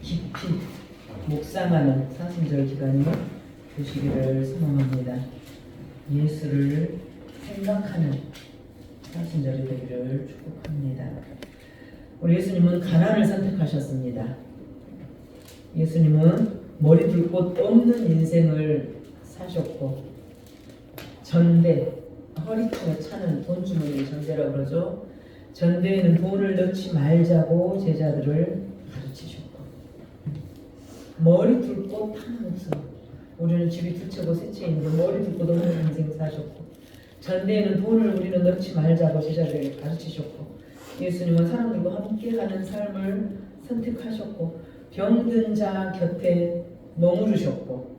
깊이 묵상하는 사순절 기간이 되시기를 소망합니다. 예수를 생각하는 사순절이 되기를 축복합니다. 우리 예수님은 가난을 선택하셨습니다. 예수님은 머리 둘 곳 없는 인생을 사셨고, 전대, 허리춤에 차는 돈주머니 전대라고 그러죠. 전대에는 돈을 넣지 말자고 제자들을 가르치셨고, 머리 둘 곳 하나 없어요. 우리는 집이 두 채고 세 채인데 머리 둘 곳 없는 인생 사셨고, 전대에는 돈을 우리는 넣지 말자고 제자들에게 가르치셨고, 예수님은 사람들과 함께하는 삶을 선택하셨고, 병든 자 곁에 머무르셨고,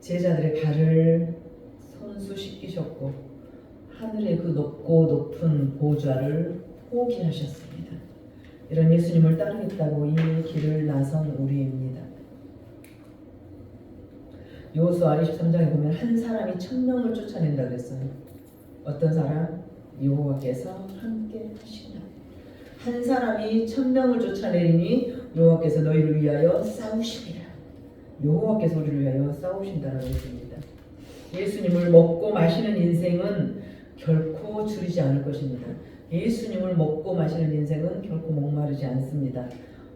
제자들의 발을 손수 씻기셨고, 하늘의 그 높고 높은 보좌를 포기하셨습니다. 이런 예수님을 따르겠다고 이 길을 나선 우리입니다. 여호수아 23장에 보면 한 사람이 1000명을 쫓아낸다 그랬어요. 어떤 사람? 여호와께서 함께 하시나. 한 사람이 1000명을 쫓아내리니 여호와께서 너희를 위하여 싸우시리라. 여호와께서 우리를 위하여 싸우신다는 것입니다. 예수님을 먹고 마시는 인생은 결코 줄이지 않을 것입니다. 예수님을 먹고 마시는 인생은 결코 목마르지 않습니다.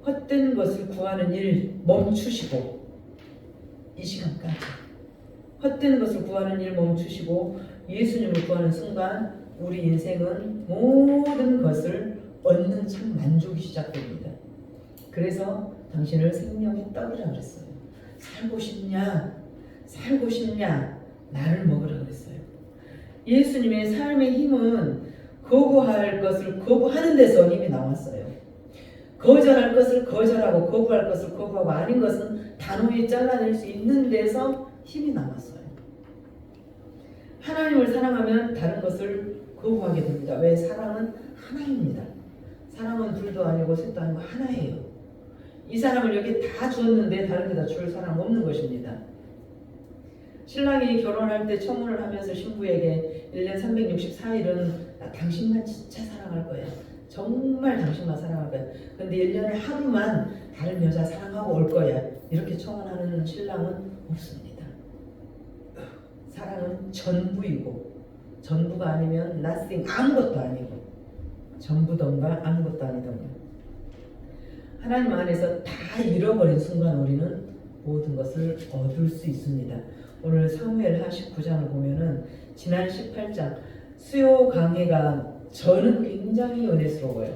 헛된 것을 구하는 일 멈추시고, 이 시간까지 헛된 것을 구하는 일 멈추시고 예수님을 구하는 순간 우리 인생은 모든 것을 얻는 참 만족이 시작됩니다. 그래서 당신을 생명의 떡이라 그랬어요. 살고 싶냐? 살고 싶냐? 나를 먹으라 그랬어요. 예수님의 삶의 힘은 거부할 것을 거부하는 데서 힘이 나왔어요. 거절할 것을 거절하고 거부할 것을 거부하고 아닌 것은 단호히 잘라낼 수 있는 데서 힘이 나왔어요. 하나님을 사랑하면 다른 것을 거부하게 됩니다. 왜? 사랑은 하나입니다. 사랑은 둘도 아니고 셋도 아니고 하나예요. 이 사람을 여기 다 주었는데 다른 데다 줄 사람 없는 것입니다. 신랑이 결혼할 때 청혼을 하면서 신부에게 1년 364일은 나 당신만 진짜 사랑할 거야. 정말 당신만 사랑할 거야. 근데 1년에 하루만 다른 여자 사랑하고 올 거야. 이렇게 청혼하는 신랑은 없습니다. 사랑은 전부이고, 전부가 아니면 nothing, 아무것도 아니고, 전부던가 아무것도 아니던가. 하나님 안에서 다 잃어버린 순간 우리는 모든 것을 얻을 수 있습니다. 오늘 사무엘하 19장을 보면은 지난 18장 수요 강해가 저는 굉장히 은혜스러워요.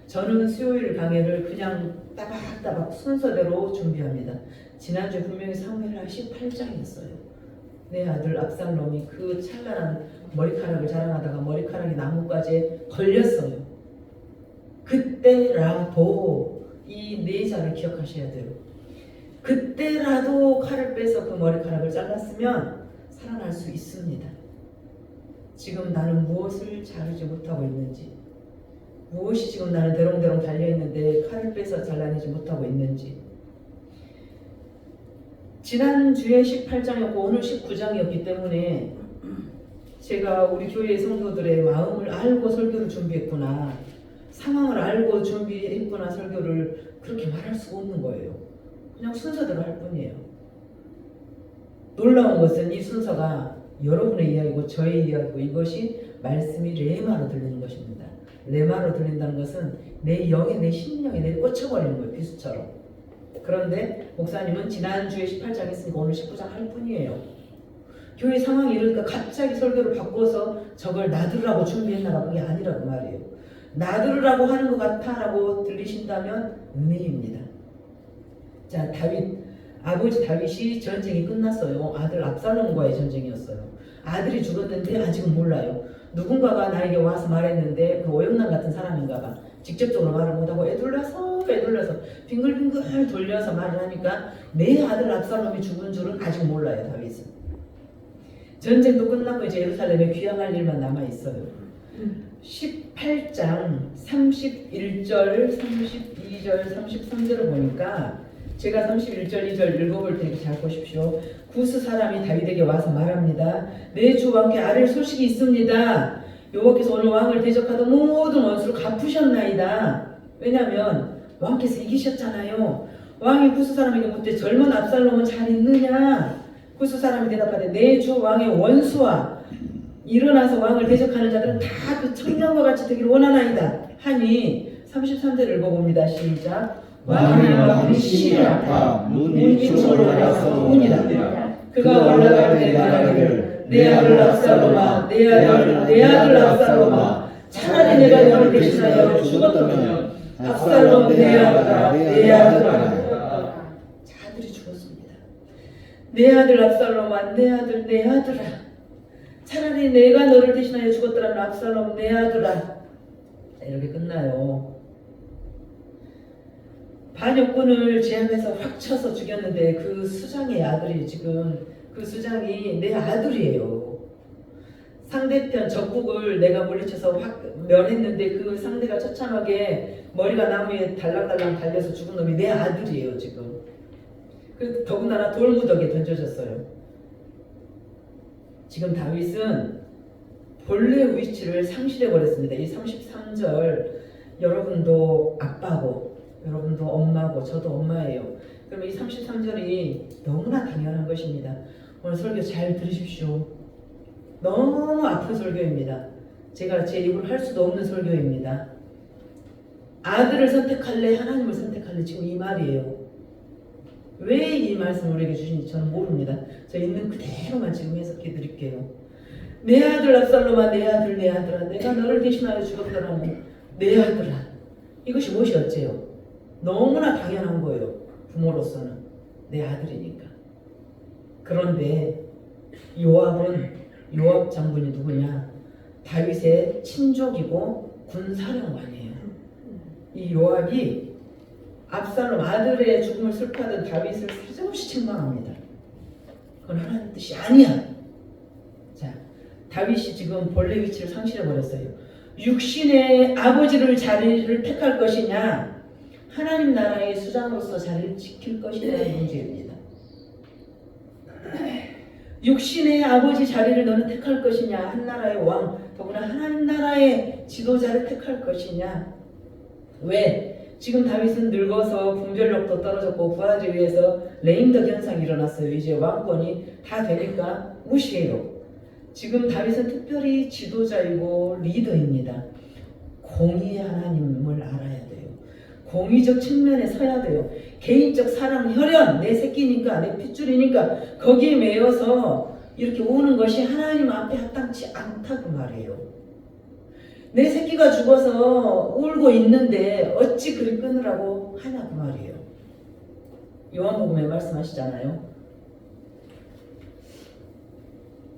저는 수요일 강해를 그냥 따박따박 순서대로 준비합니다. 지난주에 분명히 사무엘하 18장이었어요. 내 아들 압살롬이 그 찬란한 머리카락을 자랑하다가 머리카락이 나뭇가지에 걸렸어요. 그때라도 이 네 자를 기억하셔야 돼요. 그때라도 칼을 빼서 그 머리카락을 잘랐으면 살아날 수 있습니다. 지금 나는 무엇을 자르지 못하고 있는지, 무엇이 지금 나는 대롱대롱 달려있는데 칼을 빼서 잘라내지 못하고 있는지. 지난주에 18장이었고 오늘 19장이었기 때문에 제가 우리 교회 성도들의 마음을 알고 설교를 준비했구나, 상황을 알고 준비했구나 설교를 그렇게 말할 수가 없는 거예요. 그냥 순서대로 할 뿐이에요. 놀라운 것은 이 순서가 여러분의 이야기고 저의 이야기고 이것이 말씀이 레마로 들리는 것입니다. 레마로 들린다는 것은 내 영에 내 심령에 내 꽂혀버리는 거예요. 비수처럼. 그런데 목사님은 지난주에 18장 했으니까 오늘 19장 할 뿐이에요. 교회 상황이 이러니까 갑자기 설교를 바꿔서 저걸 나들으라고 준비했나 그게 아니라고 말이에요. 나들으라고 하는 것 같아 라고 들리신다면 은혜입니다. 자, 아버지 다윗이 전쟁이 끝났어요. 아들 압살롬과의 전쟁이었어요. 아들이 죽었는데 아직은 몰라요. 누군가가 나에게 와서 말했는데 그 오영남 같은 사람인가 봐. 직접적으로 말을 못하고 애둘러서 빙글빙글 돌려서 말을 하니까 내 아들 압살롬이 죽은 줄은 아직 몰라요. 다윗은. 전쟁도 끝나고 이제 예루살렘에 귀향할 일만 남아있어요. 18장 31절, 32절, 33절을 보니까 제가 31절, 2절 읽어볼 테니까 잘 보십시오. 구스 사람이 다윗에게 와서 말합니다. 내 주 왕께 아랠 소식이 있습니다. 여호와께서 오늘 왕을 대적하던 모든 원수를 갚으셨나이다. 왜냐하면 왕께서 이기셨잖아요. 왕이 구스 사람에게 묻되 젊은 압살롬은 잘 있느냐? 구스 사람이 대답하되 내 주 왕의 원수와 일어나서 왕을 대적하는 자들은 다 그 청년과 같이 되기를 원하나이다 하니 33절을 읽어봅니다. 시작. 왕의 마음이 심히 아파 문 위쪽으로 올라서 우니라. 그가 올라갈 때 말하기를 내 아들 압살롬아 내 아들 압살롬아 차라리 내가 너를 대신하여 죽었다면 압살롬 내 아들아 내 아들아. 자들이 죽었습니다. 내 아들 압살롬아 내 아들아 차라리 내가 너를 대신하여 죽었더라면 압살롬 내 아들아. 이렇게 끝나요. 반역군을 제압해서 확 쳐서 죽였는데 그 수장의 아들이 지금 그 수장이 내 아들이에요. 상대편 적국을 내가 물리쳐서 확 멸했는데 그 상대가 처참하게 머리가 나무에 달랑달랑 달려서 죽은 놈이 내 아들이에요 지금. 그 더군다나 돌무더기에 던져졌어요. 지금 다윗은 본래 위치를 상실해 버렸습니다. 이 33절 여러분도 아빠고 여러분도 엄마고 저도 엄마예요. 그럼 이 33절이 너무나 당연한 것입니다. 오늘 설교 잘 들으십시오. 너무 아픈 설교입니다. 제가 제 입으로 할 수도 없는 설교입니다. 아들을 선택할래 하나님을 선택할래 지금 이 말이에요. 왜 이 말씀을 우리에게 주신지 저는 모릅니다. 저 있는 그대로만 지금 해석해 드릴게요. 내 아들 압살롬아 내 아들아 내가 너를 대신하여 죽었더라면 내 아들아. 이것이 무엇이 어째요? 너무나 당연한 거예요. 부모로서는 내 아들이니까. 그런데 요압 장군이 누구냐? 다윗의 친족이고 군사령관이에요. 이 요압이 압살롬 아들의 죽음을 슬퍼하던 다윗을 사정없이 책망합니다. 그건 하나님 뜻이 아니야. 자, 다윗이 지금 본래 위치를 상실해버렸어요. 육신의 아버지를 자리를 택할 것이냐 하나님 나라의 수장으로서 자리를 지킬 것이냐의 문제입니다. 육신의 아버지 자리를 너는 택할 것이냐 한 나라의 왕 더구나 하나님 나라의 지도자를 택할 것이냐. 왜? 지금 다윗은 늙어서 분별력도 떨어졌고 부하들에 의해서 레임덕 현상이 일어났어요. 이제 왕권이 다 되니까 무시해요. 지금 다윗은 특별히 지도자이고 리더입니다. 공의의 하나님을 알아야 돼요. 공의적 측면에 서야 돼요. 개인적 사랑, 혈연, 내 새끼니까 내 핏줄이니까 거기에 매여서 이렇게 우는 것이 하나님 앞에 합당치 않다고 말해요. 내 새끼가 죽어서 울고 있는데 어찌 그리 끊으라고 하냐 그 말이에요. 요한복음에 말씀하시잖아요.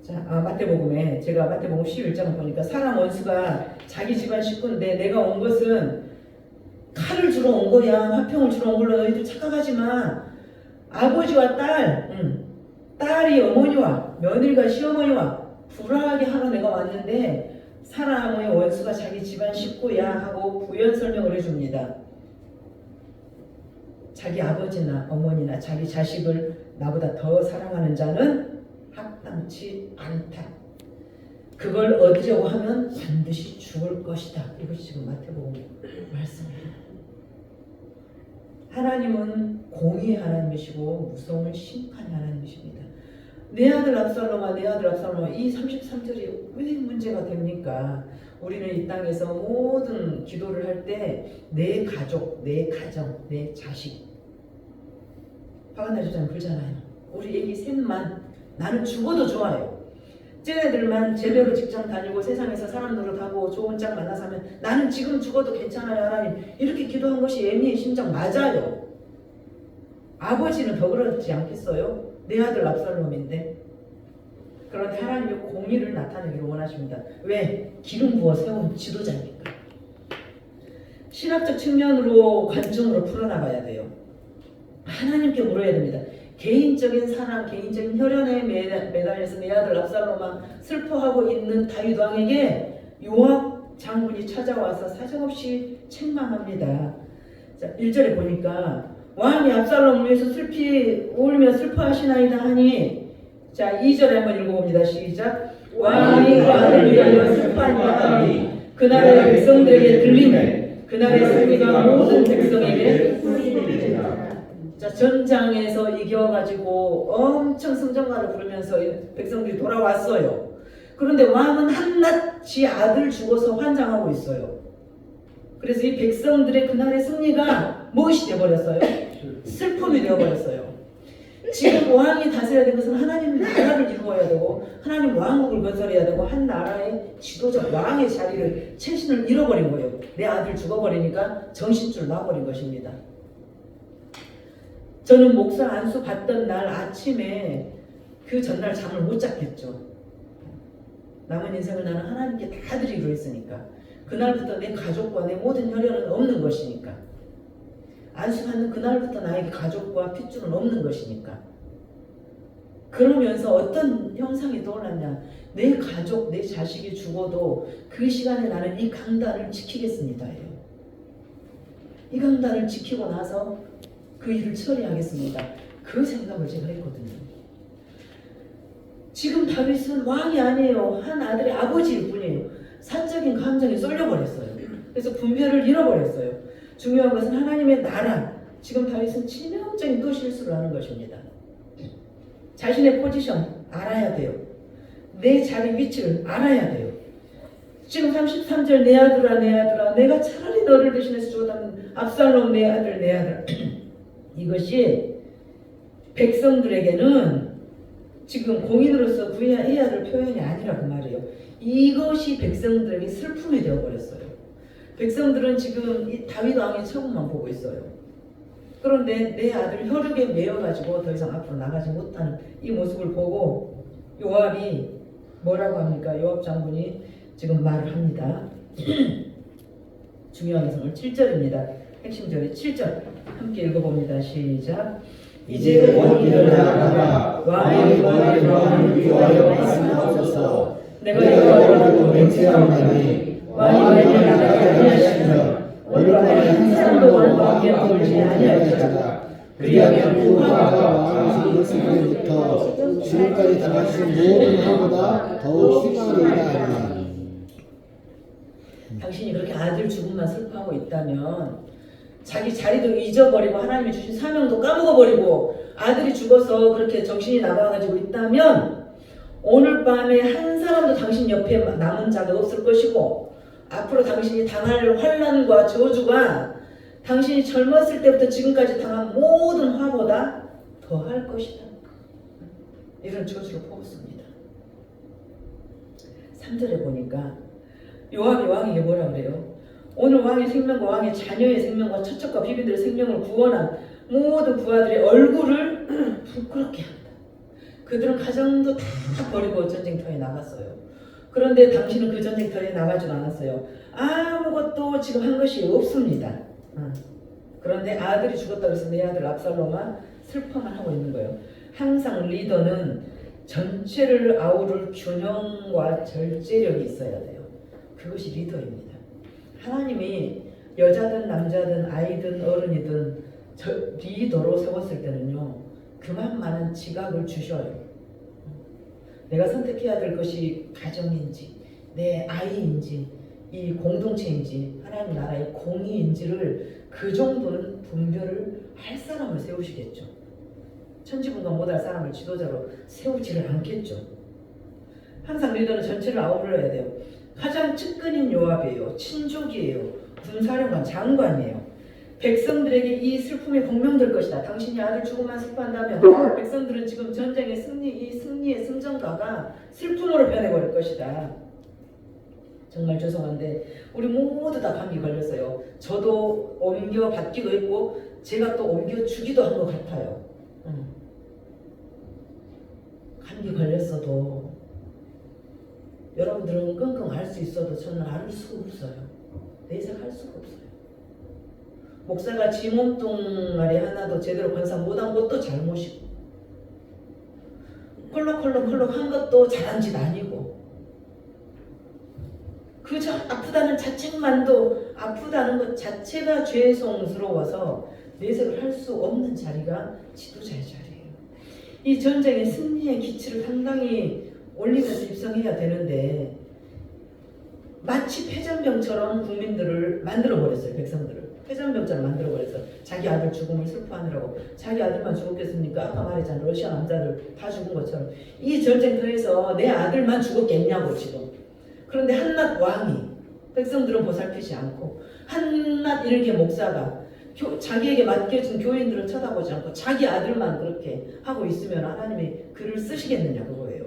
자, 마태복음에 제가 마태복음 11장을 보니까 사람 원수가 자기 집안 식구인데 내가 온 것은 칼을 주러 온 거야. 화평을 주러 온 걸로 너희들 착각하지 마. 아버지와 딸이 어머니와 며느리가 시어머니와 불화하게 하러 내가 왔는데 사람의 원수가 자기 집안 식구야 하고 부연 설명을 해줍니다. 자기 아버지나 어머니나 자기 자식을 나보다 더 사랑하는 자는 합당치 않다. 그걸 얻으려고 하면 반드시 죽을 것이다. 이것이 지금 마태복음 말씀이에요. 하나님은 공의의 하나님이시고 무서움을 심판의 하나님이십니다. 내 아들 압살롬아 내 아들 압살롬아 이 33절이 왜 문제가 됩니까? 우리는 이 땅에서 모든 기도를 할 때 내 가족, 내 가정, 내 자식 화가 주장 그러잖아요. 우리 애기 셋만 나는 죽어도 좋아요. 쟤네들만 제대로 직장 다니고 세상에서 사람 노릇하고 좋은 짝 만나서 하면 나는 지금 죽어도 괜찮아요 하나님. 이렇게 기도한 것이 애미의 심정 맞아요. 아버지는 더 그렇지 않겠어요? 내 아들 압살롬인데. 그런데 하나님의 공의를 나타내기를 원하십니다. 왜? 기름 부어 세운 지도자니까. 신학적 측면으로 관점으로 풀어나가야 돼요. 하나님께 물어야 됩니다. 개인적인 사랑, 개인적인 혈연에 매달려서 내 아들 압살롬아 슬퍼하고 있는 다윗 왕에게 요압 장군이 찾아와서 사정없이 책망합니다. 자, 1절에 보니까 왕이 압살롬을 위해서 울며 슬퍼하시나이다 하니, 자 2절에 한번 읽어봅니다. 시작. 왕이 그 아들을 위하여 슬퍼하니 그날의 백성들에게 들리매 그날의 승리가 모든 백성에게 자, 전장에서 이겨가지고 엄청 승전가를 부르면서 백성들이 돌아왔어요. 그런데 왕은 한낱이 아들 죽어서 환장하고 있어요. 그래서 이 백성들의 그날의 승리가 무엇이 되어버렸어요? 슬픔이 되어버렸어요. 지금 왕이 다스려야 되는 것은 하나님 나라를 이루어야 되고 하나님 왕국을 건설해야 되고 한 나라의 지도자 왕의 자리를 체신을 잃어버린 거예요. 내 아들 죽어버리니까 정신줄 놔버린 것입니다. 저는 목사 안수 받던 날 아침에 그 전날 잠을 못 잤겠죠. 남은 인생을 나는 하나님께 다 드리기로 했으니까. 그날부터 내 가족과 내 모든 혈연은 없는 것이니까. 안수받는 그날부터 나에게 가족과 핏줄은 없는 것이니까. 그러면서 어떤 형상이 떠올랐냐. 내 가족, 내 자식이 죽어도 그 시간에 나는 이 강단을 지키겠습니다예요. 이 강단을 지키고 나서 그 일을 처리하겠습니다. 그 생각을 제가 했거든요. 지금 다윗은 왕이 아니에요. 한 아들의 아버지일 뿐이에요. 사적인 감정에 쏠려버렸어요. 그래서 분별을 잃어버렸어요. 중요한 것은 하나님의 나라. 지금 다윗은 치명적인 또 실수를 하는 것입니다. 자신의 포지션 알아야 돼요. 내 자리 위치를 알아야 돼요. 지금 33절 내 아들아 내 아들아 내가 차라리 너를 대신해서 죽었다면 압살롬 내 아들 내 아들 이것이 백성들에게는 지금 공인으로서 구해야 될 표현이 아니라 그 말이에요. 이것이 백성들에게 슬픔이 되어버렸어요. 백성들은 지금 이 다윗 왕의 처분만 보고 있어요. 그런데 내 아들 혈육에 매여가지고 더 이상 앞으로 나가지 못하는 이 모습을 보고 요압이 뭐라고 합니까? 요압 장군이 지금 말을 합니다. 중요한 것은 오늘 7절입니다. 핵심절이 7절 함께 읽어봅니다. 시작. 이제 원기를 나아가라. 왕의 왕을 위하여 말씀하소서. 내가 여호와를 두고 맹세하오나니 왕이 내게 나가지 아니하시면 오늘 밤에 한 사람도 왕과 함께 머물지 아니하리라. 그리하면 그 화가 왕이 있을 때부터 지금까지 당하신 모든 화보다 더욱 심하리라 하니. 당신이 그렇게 아들 죽음만 슬퍼하고 있다면 자기 자리도 잊어버리고 하나님이 주신 사명도 까먹어버리고 아들이 죽어서 그렇게 정신이 나가가지고 있다면 오늘 밤에 한 사람도 당신 옆에 남은 자가 없을 것이고 앞으로 당신이 당할 환난과 저주가 당신이 젊었을 때부터 지금까지 당한 모든 화보다 더할 것이다. 이런 저주를 퍼붓습니다. 3절에 보니까 요압이 왕에게 뭐라 그래요? 오늘 왕의 생명과 왕의 자녀의 생명과 처척과 비빈들의 생명을 구원한 모든 부하들의 얼굴을 부끄럽게 한다. 그들은 가정도 다 버리고 전쟁터에 나갔어요. 그런데 당신은 그 전쟁터에 나가지도 않았어요. 아무것도 지금 한 것이 없습니다. 그런데 아들이 죽었다고 해서 내 아들 압살롬만 슬퍼만 하고 있는 거예요. 항상 리더는 전체를 아우를 균형과 절제력이 있어야 돼요. 그것이 리더입니다. 하나님이 여자든 남자든 아이든 어른이든 리더로 세웠을 때는요 그만 많은 지각을 주셔요. 내가 선택해야 될 것이 가정인지 내 아이인지 이 공동체인지 하나님 나라의 공의인지를 그 정도는 분별을 할 사람을 세우시겠죠. 천지분간 못할 사람을 지도자로 세우지를 않겠죠. 항상 리더는 전체를 아우러야 돼요. 가장 측근인 요압이에요. 친족이에요. 군사령관 장관이에요. 백성들에게 이 슬픔이 공명될 것이다. 당신이 아들 죽음만 슬퍼한다면 백성들은 지금 전쟁의 이 승리의 승전가가 슬픔으로 변해버릴 것이다. 정말 죄송한데 우리 모두 다 감기 걸렸어요. 저도 옮겨 받기도 했고 제가 또 옮겨 주기도 한 것 같아요. 감기 걸렸어도 여러분들은 끙끙 앓을 수 있어도 저는 앓을 수가 없어요. 내색할 수가 없어요. 목사가 지 몸뚱아리 하나도 제대로 건사 못한 것도 잘못이고 컬럭컬럭 한 것도 잘한 짓 아니고 그저 아프다는 자책만도 아프다는 것 자체가 죄송스러워서 내색을 할 수 없는 자리가 지도자의 자리예요. 이 전쟁의 승리의 기치를 상당히 올리면서 입성해야 되는데 마치 폐잔병처럼 국민들을 만들어버렸어요. 백성들을 폐잔병처럼 만들어버렸어요. 자기 아들 죽음을 슬퍼하느라고. 자기 아들만 죽었겠습니까? 아까 말했잖아요. 러시아 남자들 다 죽은 것처럼. 이 전쟁터에서 내 아들만 죽었겠냐고 지금. 그런데 한낱 왕이 백성들은 보살피지 않고 한낱 일개 목사가 자기에게 맡겨진 교인들은 쳐다보지 않고 자기 아들만 그렇게 하고 있으면 하나님이 글을 쓰시겠느냐 그거예요.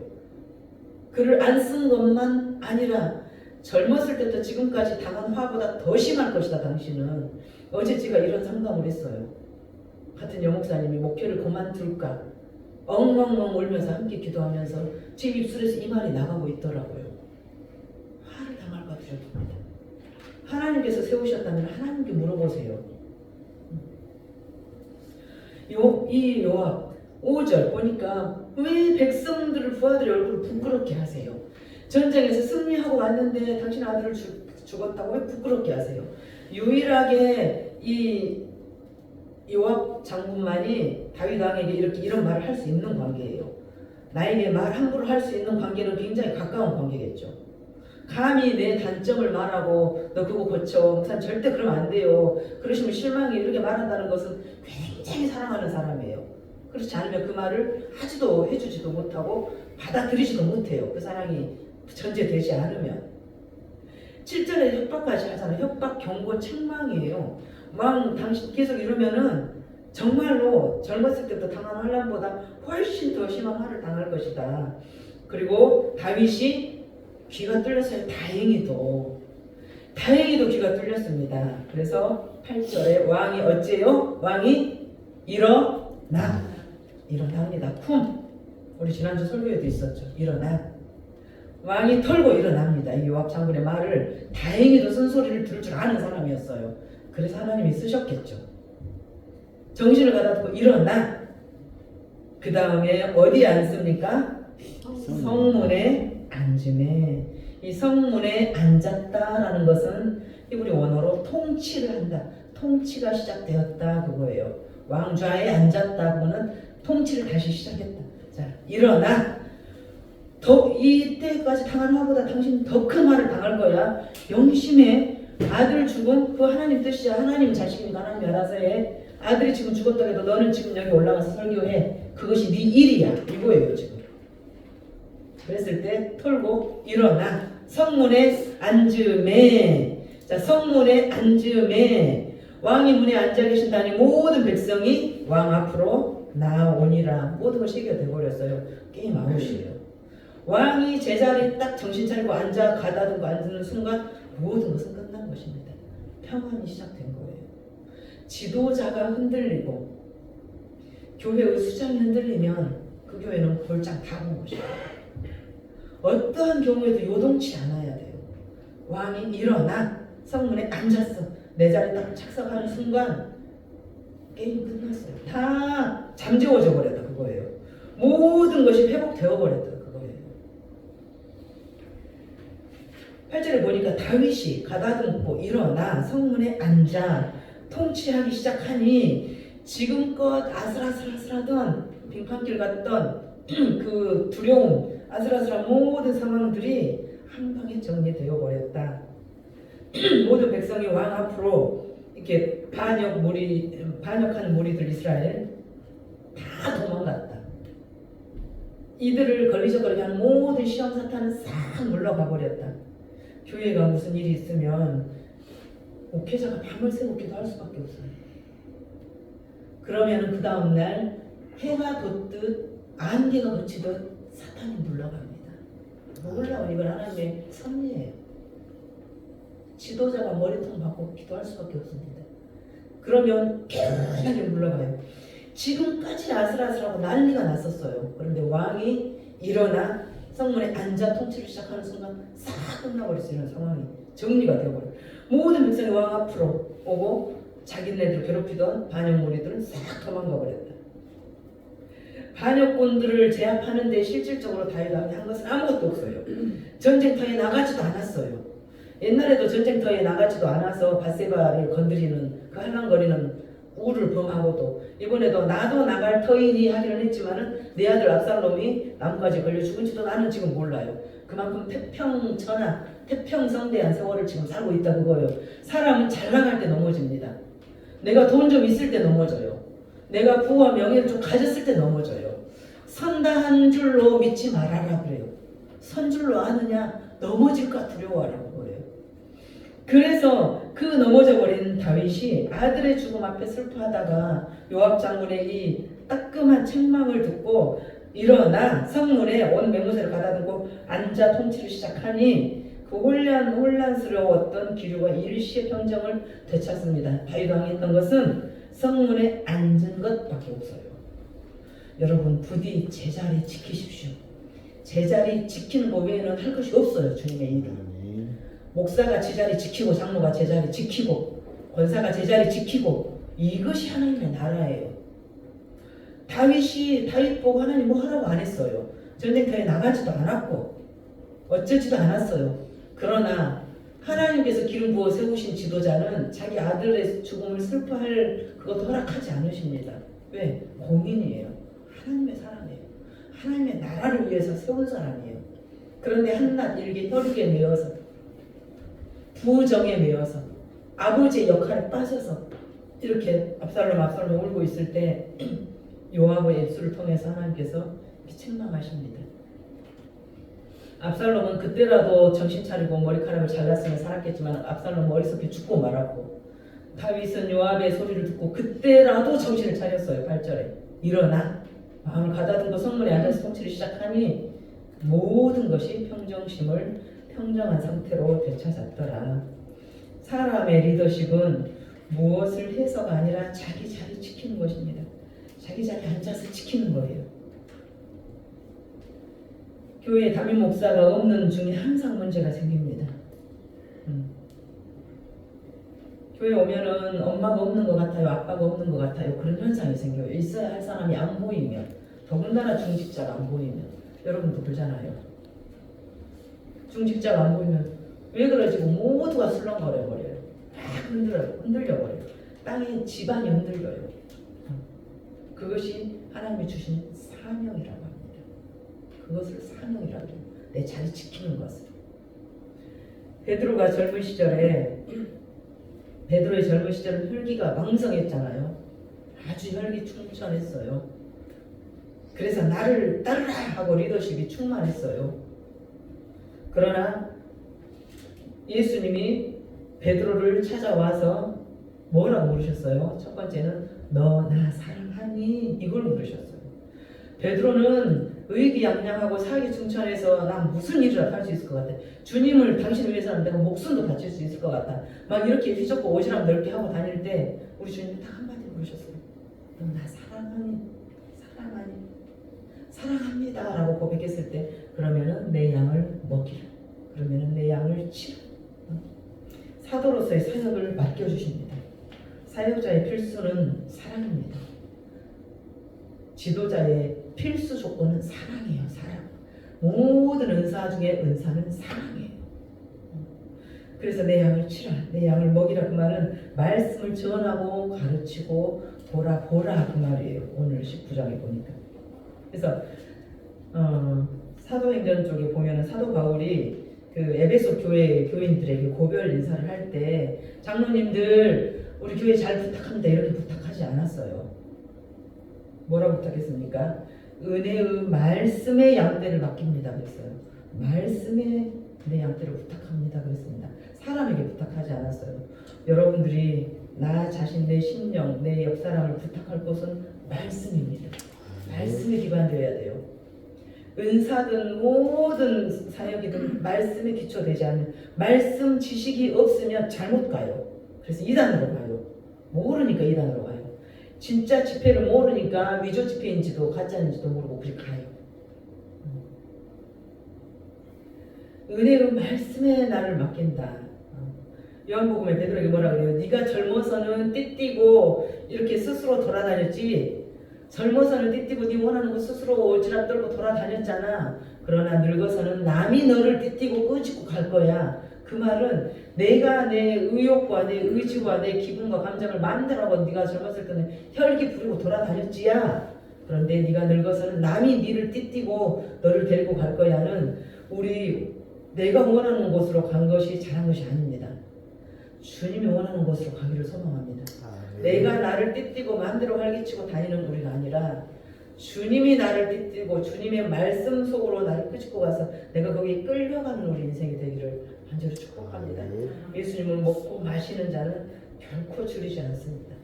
글을 안 쓴 것만 아니라 젊었을 때부터 지금까지 당한 화보다 더 심할 것이다. 당신은. 어제 제가 이런 상담을 했어요. 같은 여목사님이 목회를 그만둘까 엉엉엉 울면서 함께 기도하면서 제 입술에서 이 말이 나가고 있더라고요. 화를 당할까 두렵습니다. 하나님께서 세우셨다면 하나님께 물어보세요. 이 요압 5절 보니까 왜 백성들을 부하들의 얼굴을 부끄럽게 하세요? 전쟁에서 승리하고 왔는데 당신 아들을 죽었다고 왜 부끄럽게 하세요? 유일하게 이 요압 장군만이 다윗 왕에게 이런 말을 할 수 있는 관계예요. 나에게 말 함부로 할 수 있는 관계는 굉장히 가까운 관계겠죠. 감히 내 단점을 말하고 너 그거 고쳐 목사님 절대 그러면 안 돼요. 그러시면 실망이 이렇게 말한다는 것은 굉장히 사랑하는 사람이에요. 그렇지 않으면 그 말을 하지도 해주지도 못하고 받아들이지도 못해요. 그 사랑이 전제되지 않으면. 7절에 협박까지 하잖아요. 협박, 경고, 책망이에요. 왕 당신 계속 이러면은 정말로 젊었을 때부터 당한 환난보다 훨씬 더 심한 화를 당할 것이다. 그리고 다윗이 귀가 뚫렸어요. 다행히도 귀가 뚫렸습니다. 그래서 8절에 왕이 어째요? 왕이 일어납니다. 쿰. 우리 지난주 설교에도 있었죠. 일어나. 왕이 털고 일어납니다. 이 요압 장군의 말을 다행히도 쓴소리를 들을 줄 아는 사람이었어요. 그래서 하나님이 쓰셨겠죠. 정신을 가다듬고 일어나. 그 다음에 어디에 앉습니까? 성문에 앉음에. 이 성문에 앉았다라는 것은 히브리 원어로 통치를 한다. 통치가 시작되었다 그거예요. 왕좌에 앉았다 그거는 통치를 다시 시작했다. 자, 일어나. 이때까지 당한 화보다 당신 더 큰 화를 당할 거야. 영심해. 아들 죽음 그 하나님 뜻이야. 하나님 자식이니까 하나님이 알아서 해. 아들이 지금 죽었다고 해도 너는 지금 여기 올라가서 설교해. 그것이 네 일이야. 이거예요 지금. 그랬을 때 털고 일어나. 성문에 앉음에. 자, 성문에 앉음에. 왕이 문에 앉아 계신다니 모든 백성이 왕 앞으로 나오니라. 모든 것이 해결돼 버렸어요. 게임 아웃이에요. 왕이 제자리에 딱 정신 차리고 앉아 가다듬고 앉는 순간 모든 것은 끝난 것입니다. 평안이 시작된 거예요. 지도자가 흔들리고 교회의 수장이 흔들리면 그 교회는 골장 다 본 것이에요. 어떠한 경우에도 요동치 않아야 돼요. 왕이 일어나 성문에 앉았어. 내 자리에 딱 착석하는 순간 게임 끝났어요. 다 잠재워져 버렸다 그거예요. 모든 것이 회복되어 버렸다 그거예요. 8절에 보니까 다윗이 가다듬고 일어나 성문에 앉아 통치하기 시작하니 지금껏 아슬아슬하던 빙판길 갔던 그 두려움 아슬아슬한 모든 상황들이 한 방에 정리되어 버렸다. 모든 백성이 왕 앞으로 이렇게 반역한 무리들 이스라엘 다 도망갔다. 이들을 걸리적거리게 하는 모든 시험 사탄은 싹 물러가 버렸다. 교회가 무슨 일이 있으면 목회자가 밤을 새고 기도할 수밖에 없어요. 그러면 그 다음날 해가 돋듯 안개가 걷히듯 사탄이 물러갑니다. 놀라운 이건 하나님의 섭리예요. 지도자가 머리통 받고 기도할 수밖에 없습니다. 그러면 깨끗하게 물러가요. 지금까지 아슬아슬하고 난리가 났었어요. 그런데 왕이 일어나 성문에 앉아 통치를 시작하는 순간 싹 끝나버렸어요. 이런 상황이 정리가 되어버려요. 모든 백성이 왕 앞으로 오고 자기네들 괴롭히던 반역 무리들은 싹 도망가 버렸다. 반역군들을 제압하는데 실질적으로 다윗이 한 것은 아무것도 없어요. 전쟁터에 나가지도 않았어요. 옛날에도 전쟁터에 나가지도 않아서 밧세바를 건드리는 그 할랑거리는 우를 범하고도 이번에도 나도 나갈 터이니 하기는 했지만은 내 아들 압살롬이 나무까지 걸려 죽은지도 나는 지금 몰라요. 그만큼 태평천하, 태평성대한 세월을 지금 살고 있다 그거예요. 사람은 잘 나갈 때 넘어집니다. 내가 돈 좀 있을 때 넘어져요. 내가 부와 명예를 좀 가졌을 때 넘어져요. 선다 한 줄로 믿지 말아라 그래요. 선 줄로 아느냐? 넘어질까 두려워하라고 그래요. 그래서 그 넘어져 버린 다윗이 아들의 죽음 앞에 슬퍼하다가 요압 장군의 이 따끔한 책망을 듣고 일어나 성문에 온 맹무새를 가다듬고 앉아 통치를 시작하니 그 혼란스러웠던 기류가 일시의 평정을 되찾습니다. 다윗 왕이 했던 것은 성문에 앉은 것밖에 없어요. 여러분 부디 제자리 지키십시오. 제자리 지키는 것 외에는 할 것이 없어요. 주님의 일은. 목사가 제자리 지키고 장로가 제자리 지키고 권사가 제자리 지키고 이것이 하나님의 나라예요. 다윗 보고 하나님 뭐 하라고 안 했어요. 전쟁터에 나가지도 않았고 어쩌지도 않았어요. 그러나 하나님께서 기름 부어 세우신 지도자는 자기 아들의 죽음을 슬퍼할 그것도 허락하지 않으십니다. 왜? 공인이에요. 하나님의 사람이에요. 하나님의 나라를 위해서 세운 사람이에요. 그런데 한낱 일개 혈육에 매여서 부정에 매여서 아버지의 역할에 빠져서 이렇게 압살롬 울고 있을 때 요압의 입술을 통해서 하나님께서 책망하십니다. 압살롬은 그때라도 정신 차리고 머리카락을 잘랐으면 살았겠지만 압살롬 머리속에 죽고 말았고 다윗은 요압의 소리를 듣고 그때라도 정신을 차렸어요. 8절에 일어나 마음을 가다듬고 성문에 앉아서 통치를 시작하니 모든 것이 평정한 상태로 되찾았더라. 사람의 리더십은 무엇을 해서가 아니라 자기 자리 지키는 것입니다. 자기 자리에 앉아서 지키는 거예요. 교회에 담임 목사가 없는 중에 항상 문제가 생깁니다. 교회에 오면은 엄마가 없는 것 같아요. 아빠가 없는 것 같아요. 그런 현상이 생겨요. 있어야 할 사람이 안 보이면, 더군다나 중직자가 안 보이면, 여러분도 그러잖아요. 중직자가 안 보이면 왜 그러지? 모두가 술렁거려 버려요. 막 흔들려 버려요. 땅에 집안이 흔들려요. 그것이 하나님이 주신 사명이라고 합니다. 그것을 사명이라고 해요. 내 자리 지키는 것을. 베드로의 젊은 시절은 혈기가 왕성했잖아요. 아주 혈기 충천했어요. 그래서 나를 따르라 하고 리더십이 충만했어요. 그러나 예수님이 베드로를 찾아와서 뭐라고 물으셨어요? 첫 번째는 너 나 사랑하니? 이걸 물으셨어요. 베드로는 의기양양하고 사기 충천해서 난 무슨 일을 할 수 있을 것 같아. 주님을 당신을 위해서는 내가 목숨도 바칠 수 있을 것 같아. 막 이렇게 휘젓고 오지랖 넓게 하고 다닐 때 우리 주님이 딱 한마디 물으셨어요. 너 나 사랑하니? 사랑합니다 라고 고백했을 때 그러면은 내 양을 먹이라. 그러면은 내 양을 치라. 사도로서의 사역을 맡겨주십니다. 사역자의 필수는 사랑입니다. 지도자의 필수 조건은 사랑이에요. 사랑. 모든 은사 중에 은사는 사랑이에요. 그래서 내 양을 치라, 내 양을 먹이라 그 말은 말씀을 전하고 가르치고 보라 그 말이에요. 오늘 19장에 보니까. 그래서 사도행전 쪽에 보면은 사도 바울이 그 에베소 교회 교인들에게 고별 인사를 할 때 장로님들 우리 교회 잘 부탁합니다 이렇게 부탁하지 않았어요. 뭐라고 부탁했습니까? 은혜의 말씀의 양떼를 맡깁니다 그랬어요. 말씀의 내 양떼를 부탁합니다 그랬습니다. 사람에게 부탁하지 않았어요. 여러분들이 나 자신, 내 심령, 내 옆사람을 부탁할 것은 말씀입니다. 말씀에 기반되어야 돼요. 은사든 모든 사역이든 말씀에 기초되지 않는 말씀 지식이 없으면 잘못 가요. 그래서 이단으로 가요. 모르니까 이단으로 가요. 진짜 집회를 모르니까 위조 집회인지도 가짜인지도 모르고 그렇게 가요. 은혜의 말씀에 나를 맡긴다. 요한복음에 베드로에게 뭐라 그래요? 네가 젊어서는 띠띠고 이렇게 스스로 돌아다녔지. 젊어서는 띠띠고 네 원하는 거 스스로 오지랖 떨고 돌아다녔잖아. 그러나 늙어서는 남이 너를 띠띠고 끄집고 갈 거야. 그 말은 내가 내 의욕과 내 의지와 내 기분과 감정을 마음대로 네가 젊었을 때는 혈기 부리고 돌아다녔지야. 그런데 네가 늙어서는 남이 네를 띠띠고 너를 데리고 갈 거야는 내가 원하는 곳으로 간 것이 잘한 것이 아닙니다. 주님이 원하는 곳으로 가기를 소망합니다. 내가 나를 띠띠고 마음대로 활기치고 다니는 우리가 아니라 주님이 나를 띠띠고 주님의 말씀 속으로 나를 끄집고 가서 내가 거기에 끌려가는 우리 인생이 되기를 간절히 축복합니다. 예수님은 먹고 마시는 자는 결코 줄이지 않습니다.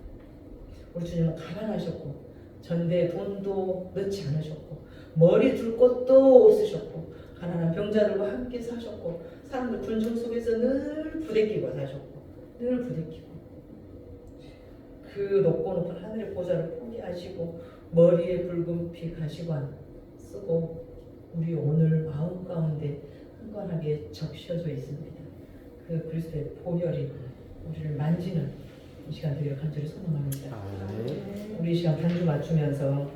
우리 주님은 가난하셨고 전대에 돈도 넣지 않으셨고 머리 둘 곳도 없으셨고 가난한 병자들과 함께 사셨고 사람들 군중 속에서 늘 부대끼고 사셨고 늘 부대끼고 그 높고 높은 하늘의 보좌를 포기하시고 머리에 붉은 피 가시관 쓰고 우리 오늘 마음 가운데 흥건하게 적셔져 있습니다. 그 그리스도의 보혈이 우리를 만지는 이 시간 되기를 간절히 소망합니다. 우리 이 시간 반주 맞추면서